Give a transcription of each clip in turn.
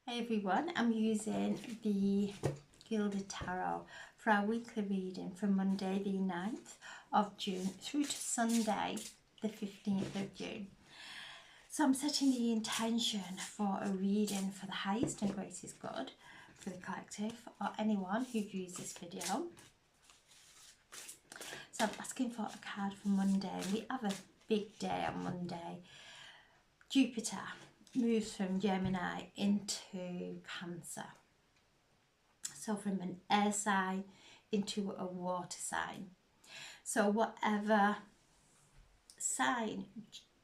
Hey everyone, I'm using the Gilded Tarot for our weekly reading from Monday the 9th of June through to Sunday the 15th of June. So I'm setting the intention for a reading for the highest and greatest good for the collective or anyone who views this video. So I'm asking for a card for Monday. We have a big day on Monday. Jupiter moves from Gemini into Cancer. So from an air sign into a water sign. So whatever sign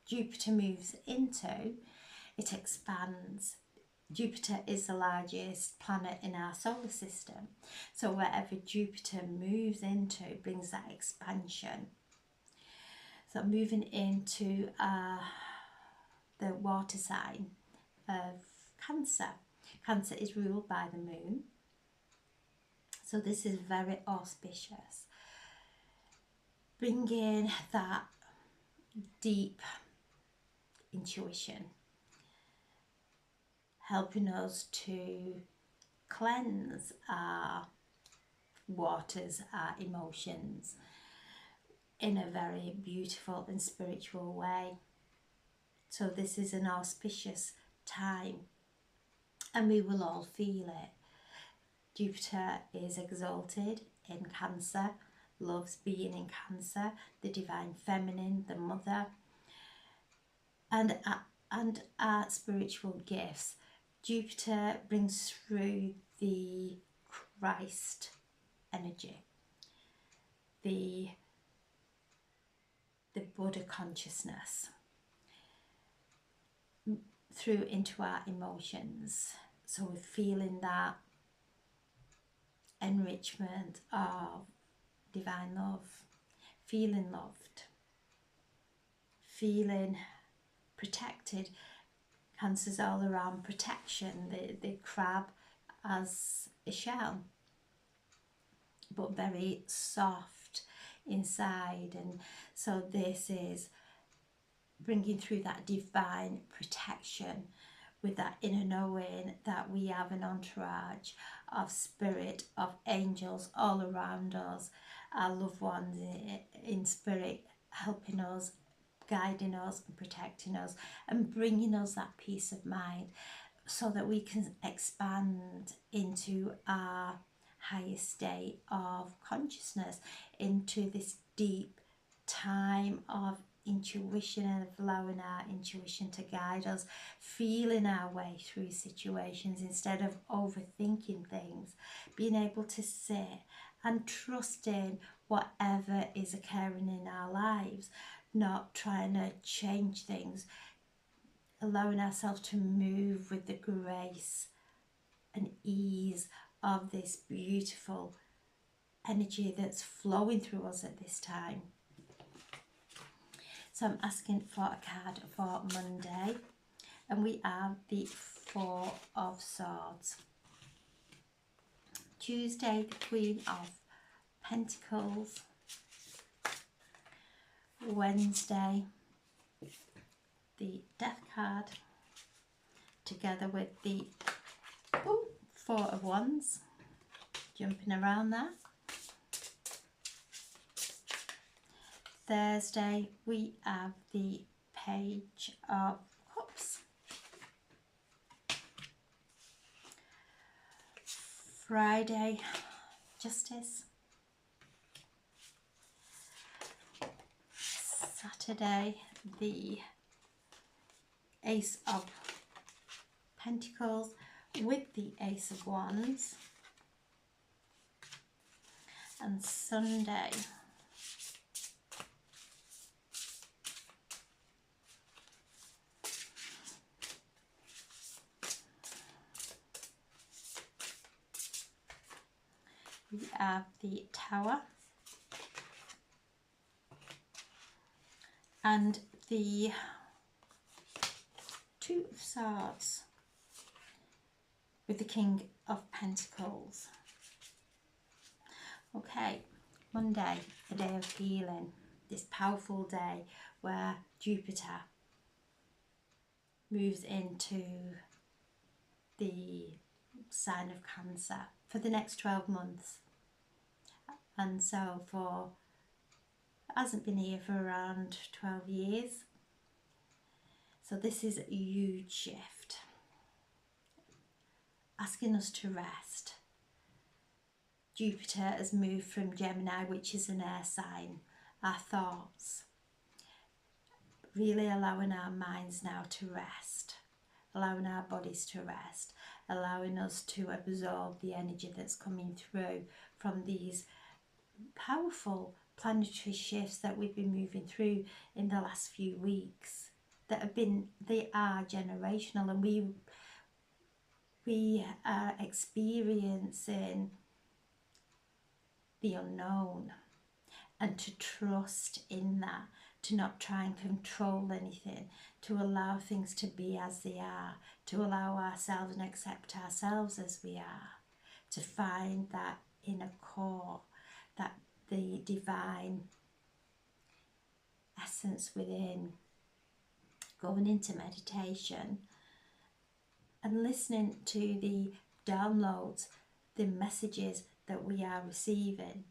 Jupiter moves into, it expands. Jupiter is the largest planet in our solar system. So wherever Jupiter moves into brings that expansion. So moving into the water sign of Cancer. Cancer is ruled by the moon. So this is very auspicious. Bringing that deep intuition. Helping us to cleanse our waters, our emotions in a very beautiful and spiritual way. So this is an auspicious time and we will all feel it. Jupiter is exalted in Cancer, loves being in Cancer, the divine feminine, the mother, and our spiritual gifts. Jupiter brings through the Christ energy, the Buddha consciousness, through into our emotions. So we're feeling that enrichment of divine love, feeling loved, feeling protected. Cancer's all around protection. The crab has a shell, but very soft inside, and so this is bringing through that divine protection with that inner knowing that we have an entourage of spirit, of angels all around us, our loved ones in spirit helping us, guiding us and protecting us and bringing us that peace of mind so that we can expand into our highest state of consciousness, into this deep time of intuition and allowing our intuition to guide us, feeling our way through situations instead of overthinking things, being able to sit and trust in whatever is occurring in our lives, not trying to change things, allowing ourselves to move with the grace and ease of this beautiful energy that's flowing through us at this time. So I'm asking for a card for Monday, and we have the Four of Swords. Tuesday, the Queen of Pentacles. Wednesday, the Death card, together with the Four of Wands, jumping around there. Thursday, we have the Page of Cups. Friday, Justice. Saturday, the Ace of Pentacles with the Ace of Wands. And Sunday, we have the Tower and the Two of Swords with the King of Pentacles. Okay, Monday, a day of healing, this powerful day where Jupiter moves into the sign of Cancer for the next 12 months. And so hasn't been here for around 12 years. So this is a huge shift, asking us to rest. Jupiter has moved from Gemini, which is an air sign, our thoughts, really allowing our minds now to rest, allowing our bodies to rest, allowing us to absorb the energy that's coming through from these powerful planetary shifts that we've been moving through in the last few weeks, they are generational, and we are experiencing the unknown, and to trust in that, to not try and control anything, to allow things to be as they are, to allow ourselves and accept ourselves as we are, to find that inner core, that the divine essence within, going into meditation and listening to the downloads, the messages that we are receiving.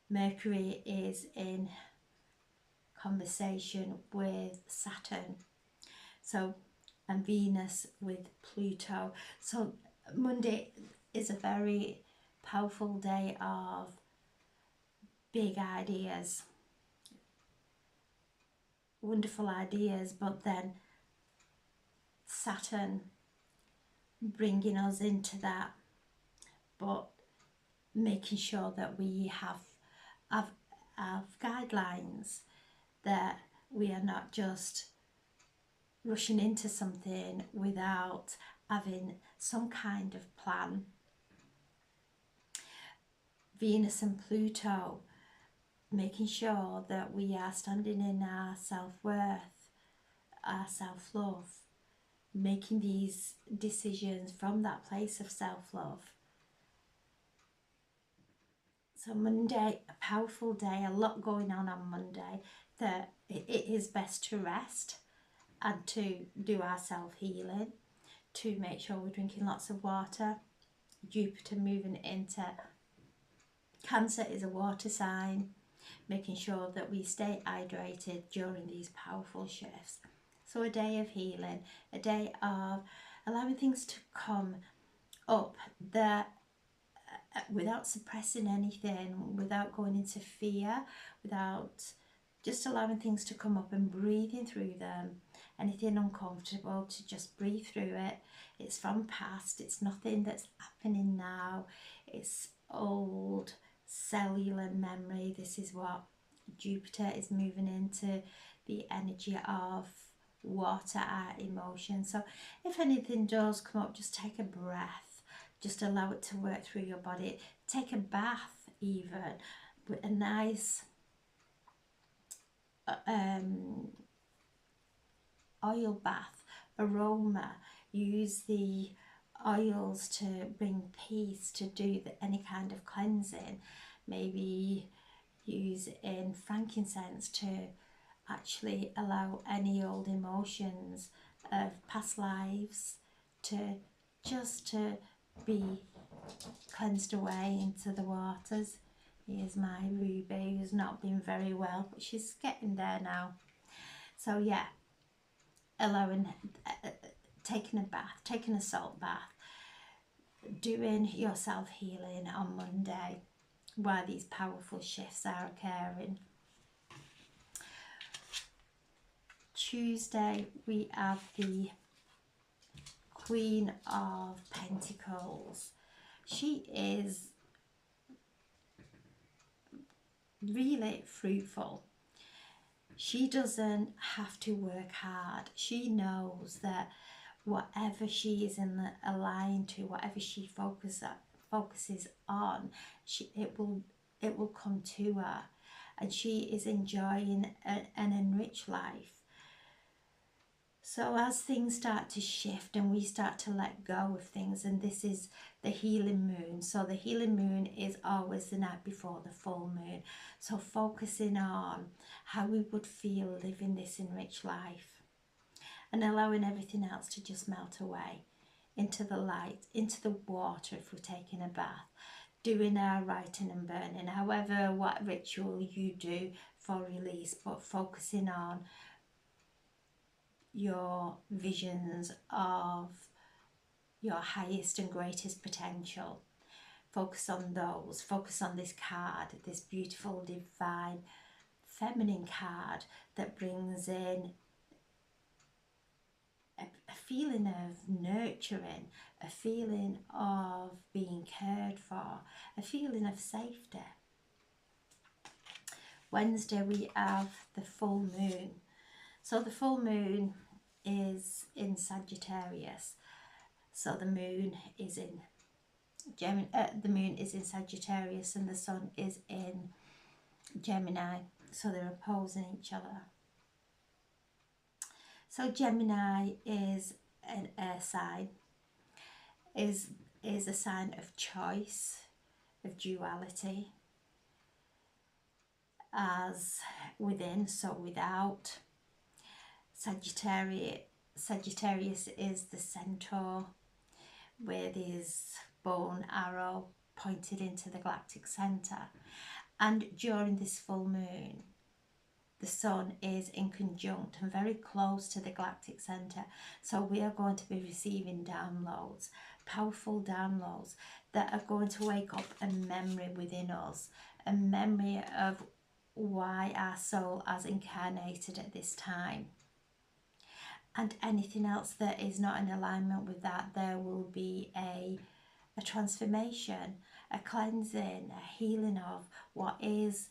Mercury is in conversation with Saturn, and Venus with Pluto. So Monday is a very powerful day of big ideas, wonderful ideas, but then Saturn bringing us into that, but making sure that we have guidelines, that we are not just rushing into something without having some kind of plan. Venus and Pluto, making sure that we are standing in our self-worth, our self-love, making these decisions from that place of self-love. So Monday, a powerful day, a lot going on Monday, that it is best to rest and to do our self-healing, to make sure we're drinking lots of water. Jupiter moving into Cancer is a water sign, making sure that we stay hydrated during these powerful shifts. So a day of healing, a day of allowing things to come up that without suppressing anything, without going into fear, without just allowing things to come up and breathing through them. Anything uncomfortable, to just breathe through it. It's from past, it's nothing that's happening now, it's old cellular memory. This is what Jupiter is moving into, the energy of water, our emotions. So if anything does come up, just take a breath, just allow it to work through your body. Take a bath, even with a nice oil bath aroma. Use the oils to bring peace, to do any kind of cleansing. Maybe use in frankincense to actually allow any old emotions of past lives to be cleansed away into the waters. Here's my Ruby, who's not been very well, but she's getting there now. So yeah, allowing, taking a bath, taking a salt bath, doing your self-healing on Monday while these powerful shifts are occurring. Tuesday we have the Queen of Pentacles. She is really fruitful. She doesn't have to work hard. She knows that whatever she is aligned to, whatever she focuses on, it will come to her, and she is enjoying an enriched life. So as things start to shift and we start to let go of things, and this is the healing moon. So the healing moon is always the night before the full moon. So focusing on how we would feel living this enriched life and allowing everything else to just melt away. into the light, into the water if we're taking a bath, doing our writing and burning, however, what ritual you do for release, but focusing on your visions of your highest and greatest potential. Focus on those, focus on this card, this beautiful divine feminine card that brings in a feeling of nurturing, a feeling of being cared for, a feeling of safety. Wednesday we have the full moon. So the full moon is in Sagittarius. So the moon is in Sagittarius and the sun is in Gemini. So they're opposing each other. So Gemini is an air sign, is a sign of choice, of duality, as within, so without. Sagittarius is the centaur with his bow and arrow pointed into the galactic centre. And during this full moon, the sun is in conjunct and very close to the galactic centre. So we are going to be receiving downloads, powerful downloads that are going to wake up a memory within us, a memory of why our soul has incarnated at this time. And anything else that is not in alignment with that, there will be a transformation, a cleansing, a healing of what's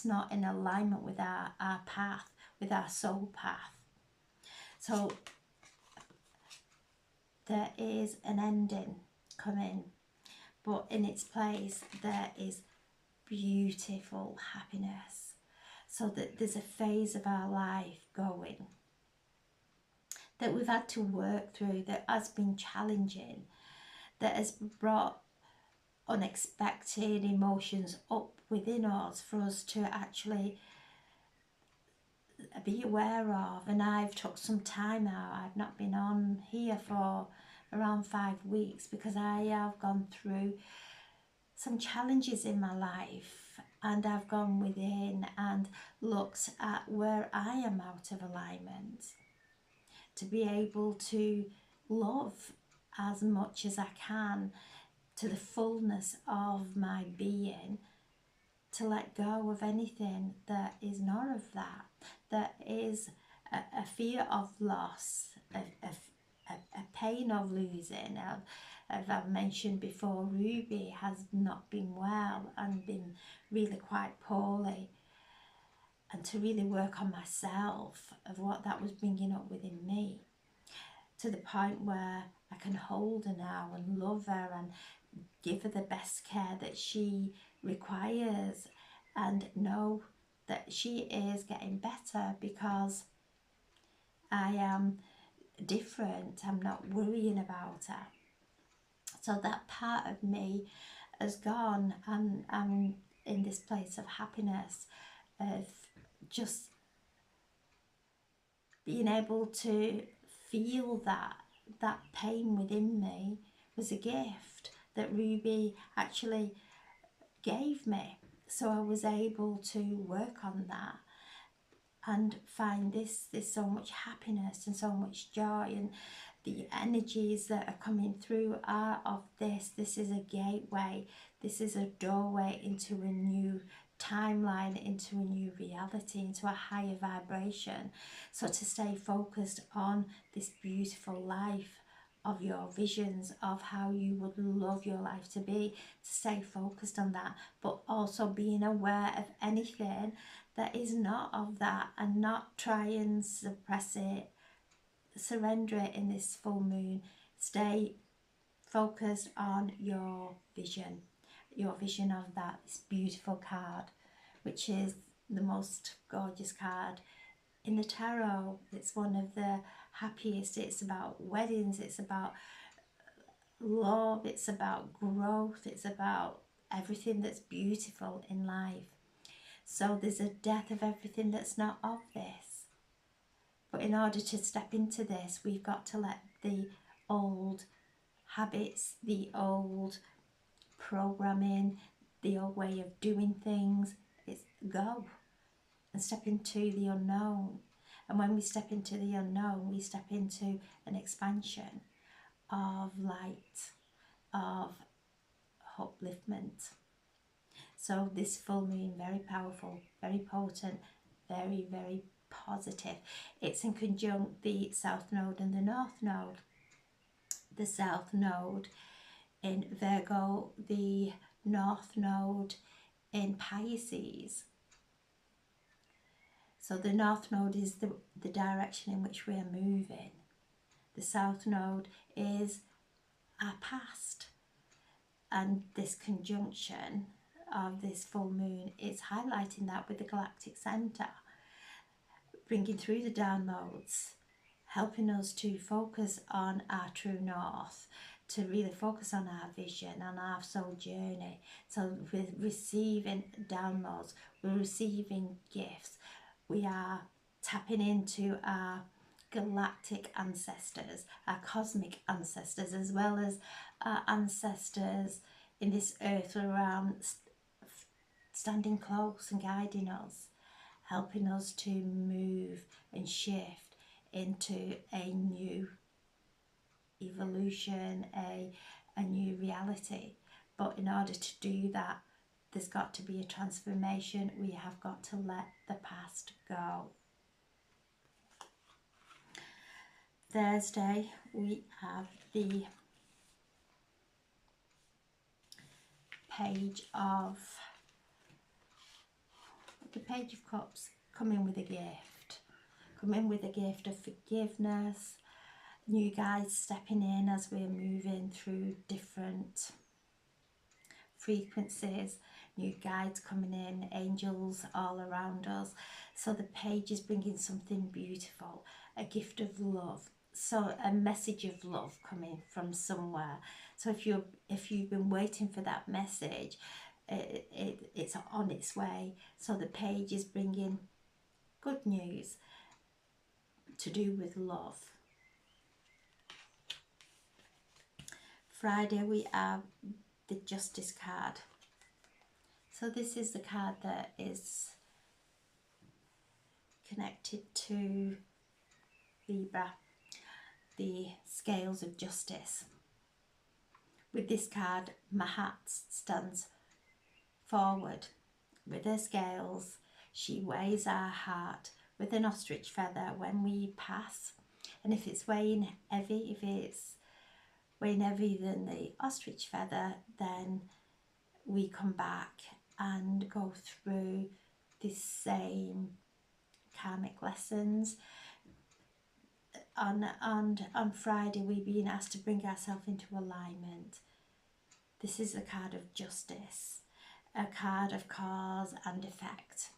not in alignment with our path, with our soul path. So there is an ending coming, but in its place there is beautiful happiness. So that there's a phase of our life going that we've had to work through, that has been challenging, that has brought unexpected emotions up within us for us to actually be aware of. And I've took some time out. I've not been on here for around 5 weeks because I have gone through some challenges in my life, and I've gone within and looked at where I am out of alignment to be able to love as much as I can to the fullness of my being, to let go of anything that is not of that, that is a fear of loss, a pain of losing. As I've mentioned before, Ruby has not been well and been really quite poorly, and to really work on myself of what that was bringing up within me, to the point where I can hold her now and love her and give her the best care that she requires, and know that she is getting better because I am different. I'm not worrying about her. So that part of me has gone, and I'm in this place of happiness, of just being able to feel that pain within me was a gift that Ruby actually gave me. So I was able to work on that and find this so much happiness and so much joy, and the energies that are coming through are of this. This is a gateway, this is a doorway into a new timeline, into a new reality, into a higher vibration. So to stay focused on this beautiful life of your visions of how you would love your life to be, to stay focused on that, but also being aware of anything that is not of that, and not try and suppress it, surrender it in this full moon. Stay focused on your vision of that, this beautiful card, which is the most gorgeous card in the tarot. It's one of the happiest. It's about weddings, it's about love, it's about growth, it's about everything that's beautiful in life. So there's a death of everything that's not of this, But in order to step into this, we've got to let the old habits, the old programming, the old way of doing things, go and step into the unknown. And when we step into the unknown, we step into an expansion of light, of upliftment. So this full moon, very powerful, very potent, very, very positive. It's in conjunct the South Node and the North Node. The South Node in Virgo, the North Node in Pisces. So the North Node is the direction in which we are moving. The South Node is our past. And this conjunction of this full moon is highlighting that with the galactic center, bringing through the downloads, helping us to focus on our true north, to really focus on our vision, on our soul journey. So we're receiving downloads, we're receiving gifts, we are tapping into our galactic ancestors, our cosmic ancestors, as well as our ancestors in this earth realm, standing close and guiding us, helping us to move and shift into a new evolution, a new reality. But in order to do that, there's got to be a transformation. We have got to let the past go. Thursday, we have the Page of Cups. Come in with a gift. Come in with a gift of forgiveness. New guides stepping in as we're moving through different frequencies. New guides coming in, angels all around us. So the page is bringing something beautiful, a gift of love. So a message of love coming from somewhere. So if you've been waiting for that message, it's on its way. So the page is bringing good news to do with love. Friday we have the Justice card. So this is the card that is connected to Libra, the scales of justice. With this card, Mahat stands forward with her scales. She weighs our heart with an ostrich feather when we pass. And if it's weighing heavy, if it's weighing heavier than the ostrich feather, then we come back and go through the same karmic lessons. On Friday, we're being asked to bring ourselves into alignment. This is a card of justice, a card of cause and effect.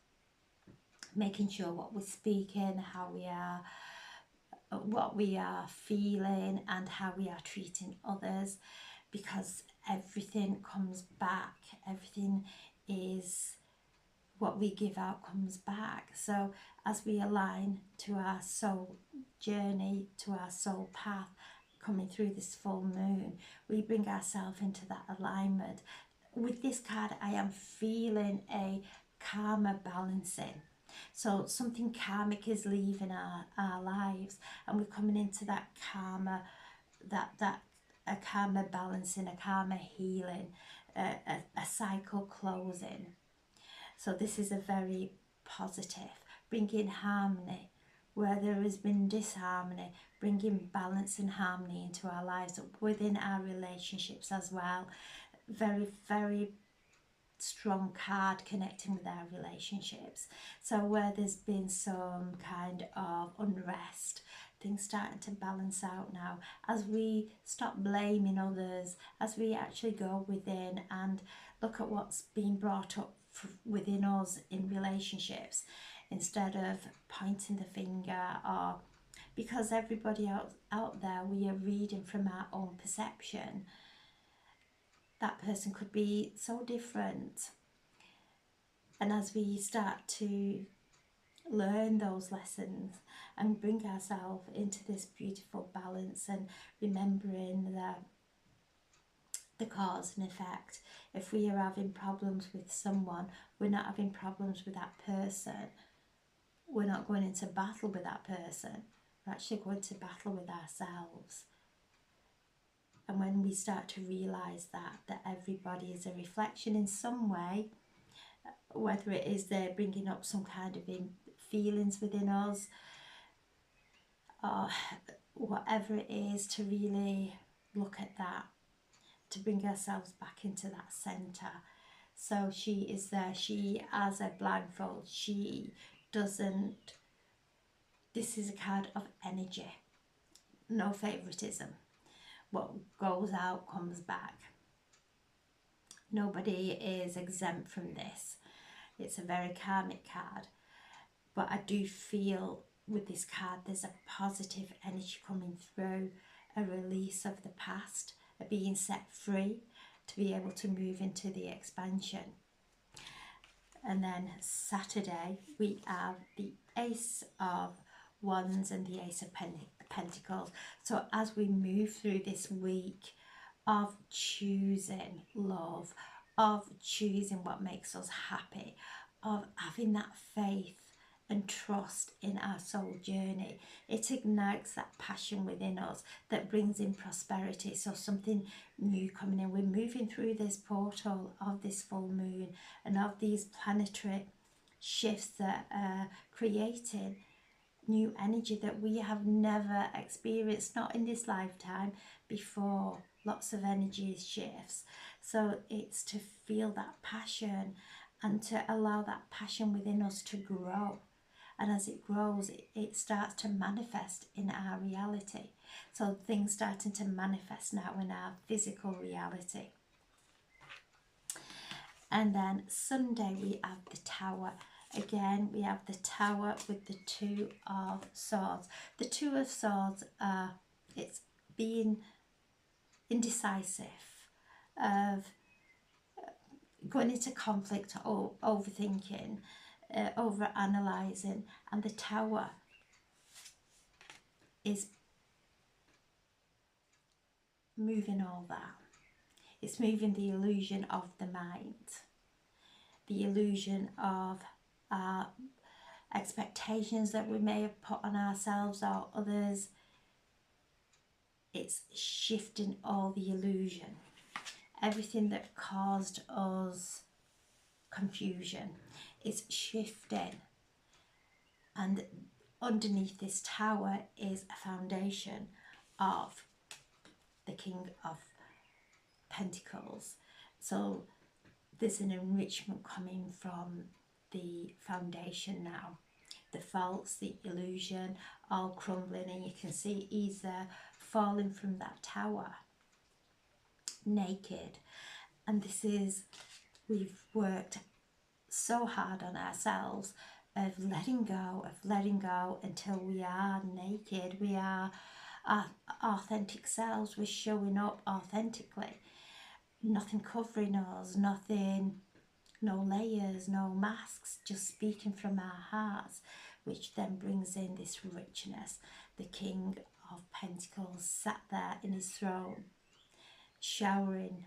Making sure what we're speaking, how we are, what we are feeling, and how we are treating others, because everything comes back. Everything is what we give out comes back. So as we align to our soul journey, to our soul path, coming through this full moon, we bring ourselves into that alignment. With this card, I am feeling a karma balancing. So something karmic is leaving our lives, and we're coming into that karma, a karma balancing, a karma healing, a cycle closing. So this is a very positive, bringing harmony where there has been disharmony, bringing balance and harmony into our lives, within our relationships as well. Very, very strong card connecting with our relationships. So where there's been some kind of unrest, things starting to balance out now as we stop blaming others, as we actually go within and look at what's being brought up within us in relationships, instead of pointing the finger. Or because everybody out there, we are reading from our own perception. That person could be so different. And as we start to learn those lessons and bring ourselves into this beautiful balance, and remembering that the cause and effect. If we are having problems with someone, we're not having problems with that person. We're not going into battle with that person. We're actually going to battle with ourselves. And when we start to realise that everybody is a reflection in some way, whether it is they're bringing up some kind of feelings within us, or whatever it is, to really look at that, to bring ourselves back into that centre. So she is there, she has a blindfold, she doesn't, this is a card of energy, no favouritism. What goes out comes back. Nobody is exempt from this. It's a very karmic card. But I do feel with this card there's a positive energy coming through, a release of the past, a being set free to be able to move into the expansion. And then Saturday we have the Ace of Wands and the Ace of Pentacles. So as we move through this week of choosing love, of choosing what makes us happy, of having that faith and trust in our soul journey, it ignites that passion within us that brings in prosperity. So something new coming in. We're moving through this portal of this full moon and of these planetary shifts that are creating new energy that we have never experienced, not in this lifetime before. Lots of energy shifts. So it's to feel that passion and to allow that passion within us to grow. And as it grows, it starts to manifest in our reality. So things starting to manifest now in our physical reality. And then Sunday we have the Tower. Again, we have the Tower with the Two of Swords. The Two of Swords are, it's being indecisive, of going into conflict or overthinking, over analysing, and the Tower is moving all that. It's moving the illusion of the mind, the illusion of our expectations that we may have put on ourselves or others. It's shifting all the illusion, everything that caused us confusion. It's shifting, and underneath this Tower is a foundation of the King of Pentacles. So there's an enrichment coming from the foundation now. The false, the illusion, all crumbling, and you can see he's falling from that tower naked. And this is, we've worked so hard on ourselves of letting go until we are naked. We are our authentic selves. We're showing up authentically. Nothing covering us, nothing, no layers, no masks, just speaking from our hearts, which then brings in this richness. The King of Pentacles sat there in his throne, showering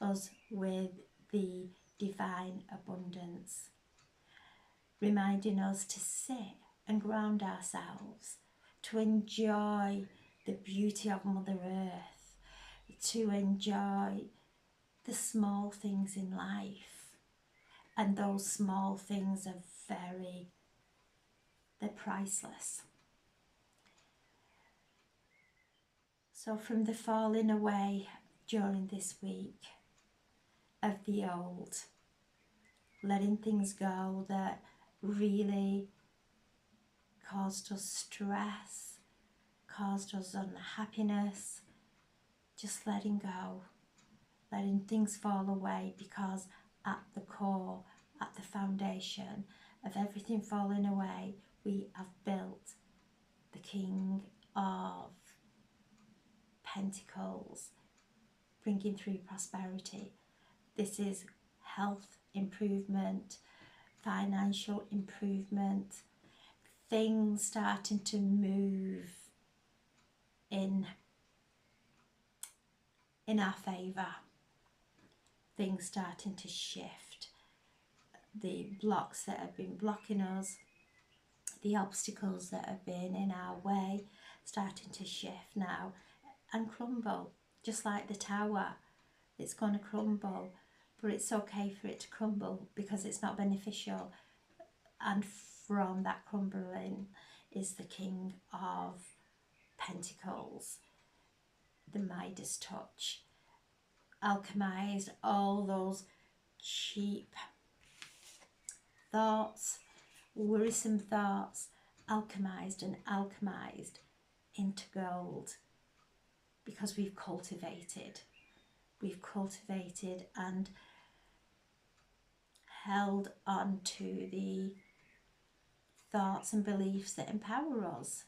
us with the divine abundance, reminding us to sit and ground ourselves, to enjoy the beauty of Mother Earth, to enjoy the small things in life. And those small things are they're priceless. So from the falling away during this week of the old, letting things go that really caused us stress, caused us unhappiness, just letting go, letting things fall away, because at the core, at the foundation of everything falling away, we have built the King of Pentacles, bringing through prosperity. This is health improvement, financial improvement, things starting to move in our favour, things starting to shift, the blocks that have been blocking us, the obstacles that have been in our way, starting to shift now and crumble, just like the tower. It's going to crumble, but it's okay for it to crumble because it's not beneficial. And from that crumbling is the King of Pentacles, the Midas touch, alchemized all those cheap thoughts, worrisome thoughts, alchemized and alchemized into gold, because we've cultivated and held on to the thoughts and beliefs that empower us,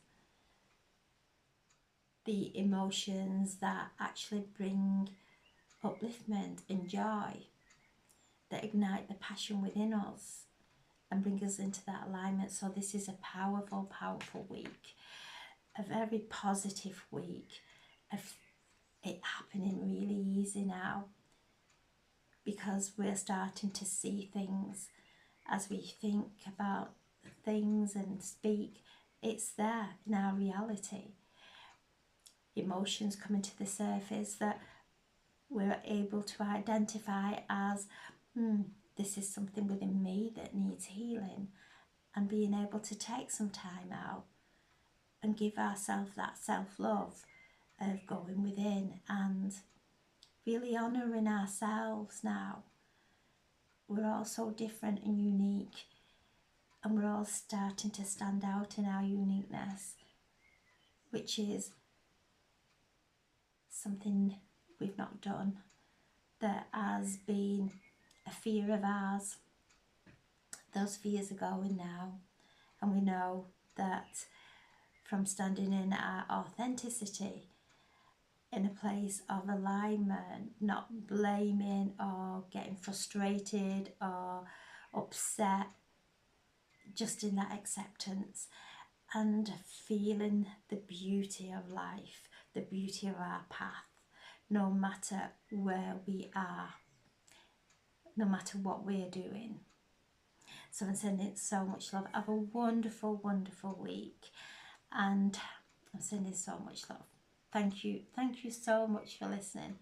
the emotions that actually bring upliftment and joy, that ignite the passion within us and bring us into that alignment. So this is a powerful, powerful week, a very positive week of it happening really easy now, because we're starting to see things as we think about things and speak. It's there in our reality. Emotions coming to the surface that we're able to identify as, this is something within me that needs healing, and being able to take some time out and give ourselves that self-love of going within and really honouring ourselves now. We're all so different and unique, and we're all starting to stand out in our uniqueness, which is something we've not done, that has been a fear of ours. Those fears are going now, and we know that from standing in our authenticity, in a place of alignment, not blaming or getting frustrated or upset, just in that acceptance and feeling the beauty of life, the beauty of our path, no matter where we are, no matter what we're doing. So I'm sending so much love. Have a wonderful, wonderful week, and I'm sending so much love. Thank you so much for listening.